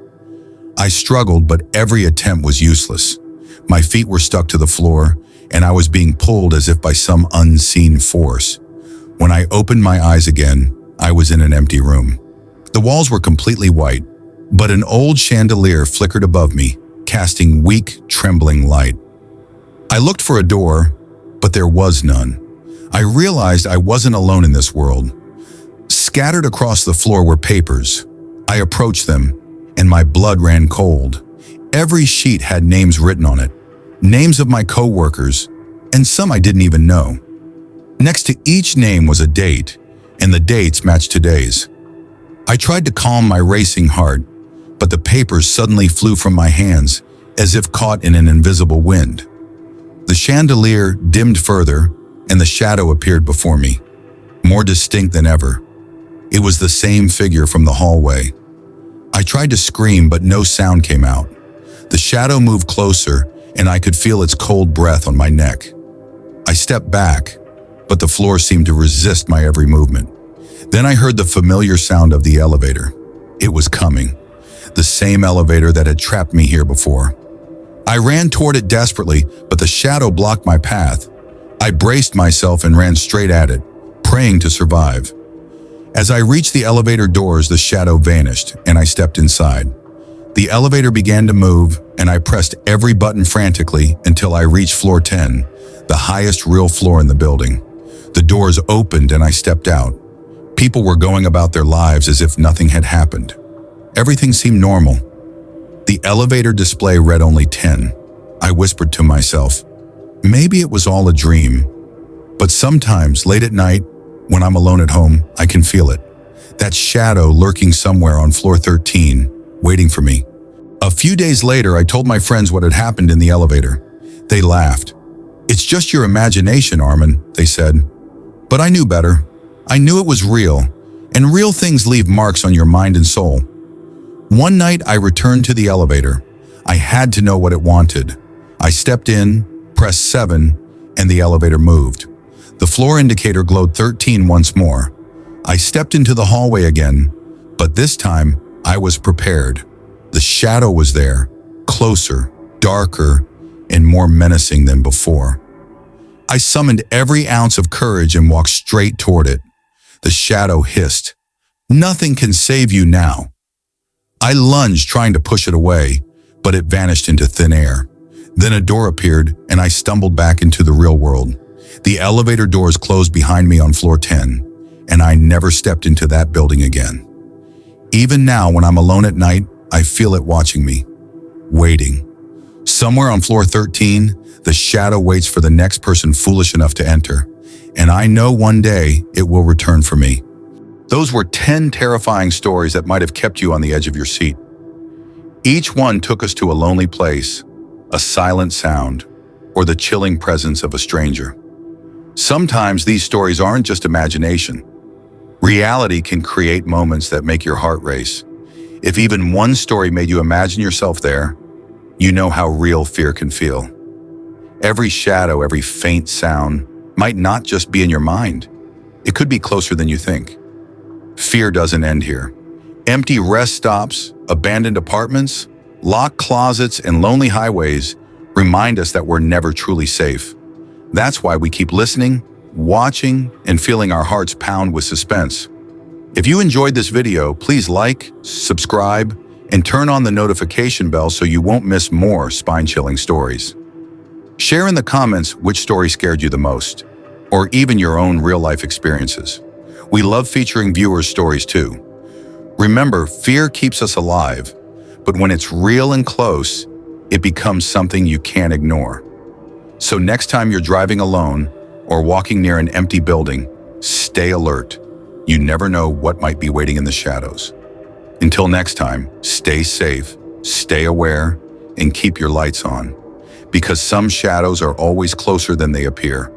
I struggled, but every attempt was useless. My feet were stuck to the floor, and I was being pulled as if by some unseen force. When I opened my eyes again, I was in an empty room. The walls were completely white, but an old chandelier flickered above me, casting weak, trembling light. I looked for a door, but there was none. I realized I wasn't alone in this world. Scattered across the floor were papers. I approached them, and my blood ran cold. Every sheet had names written on it, names of my co-workers, and some I didn't even know. Next to each name was a date, and the dates matched today's. I tried to calm my racing heart, but the papers suddenly flew from my hands, as if caught in an invisible wind. The chandelier dimmed further, and the shadow appeared before me, more distinct than ever. It was the same figure from the hallway. I tried to scream, but no sound came out. The shadow moved closer, and I could feel its cold breath on my neck. I stepped back, but the floor seemed to resist my every movement. Then I heard the familiar sound of the elevator. It was coming, the same elevator that had trapped me here before. I ran toward it desperately, but the shadow blocked my path. I braced myself and ran straight at it, praying to survive. As I reached the elevator doors, the shadow vanished, and I stepped inside. The elevator began to move, and I pressed every button frantically until I reached floor 10, the highest real floor in the building. The doors opened, and I stepped out. People were going about their lives as if nothing had happened. Everything seemed normal. The elevator display read only 10. I whispered to myself, maybe it was all a dream. But sometimes, late at night, when I'm alone at home, I can feel it. That shadow lurking somewhere on floor 13, waiting for me. A few days later, I told my friends what had happened in the elevator. They laughed. "It's just your imagination, Armin," they said. But I knew better. I knew it was real, and real things leave marks on your mind and soul. One night, I returned to the elevator. I had to know what it wanted. I stepped in, pressed 7, and the elevator moved. The floor indicator glowed 13 once more. I stepped into the hallway again, but this time I was prepared. The shadow was there, closer, darker, and more menacing than before. I summoned every ounce of courage and walked straight toward it. The shadow hissed, "Nothing can save you now." I lunged, trying to push it away, but it vanished into thin air. Then a door appeared, and I stumbled back into the real world. The elevator doors closed behind me on floor 10, and I never stepped into that building again. Even now, when I'm alone at night, I feel it watching me, waiting. Somewhere on floor 13, the shadow waits for the next person foolish enough to enter, and I know one day it will return for me. Those were 10 terrifying stories that might have kept you on the edge of your seat. Each one took us to a lonely place, a silent sound, or the chilling presence of a stranger. Sometimes these stories aren't just imagination. Reality can create moments that make your heart race. If even one story made you imagine yourself there, you know how real fear can feel. Every shadow, every faint sound might not just be in your mind. It could be closer than you think. Fear doesn't end here. Empty rest stops, abandoned apartments, locked closets, and lonely highways remind us that we're never truly safe. That's why we keep listening, watching, and feeling our hearts pound with suspense. If you enjoyed this video, please like, subscribe, and turn on the notification bell so you won't miss more spine-chilling stories. Share in the comments which story scared you the most, or even your own real-life experiences. We love featuring viewers' stories too. Remember, fear keeps us alive, but when it's real and close, it becomes something you can't ignore. So next time you're driving alone or walking near an empty building, stay alert. You never know what might be waiting in the shadows. Until next time, stay safe, stay aware, and keep your lights on, because some shadows are always closer than they appear.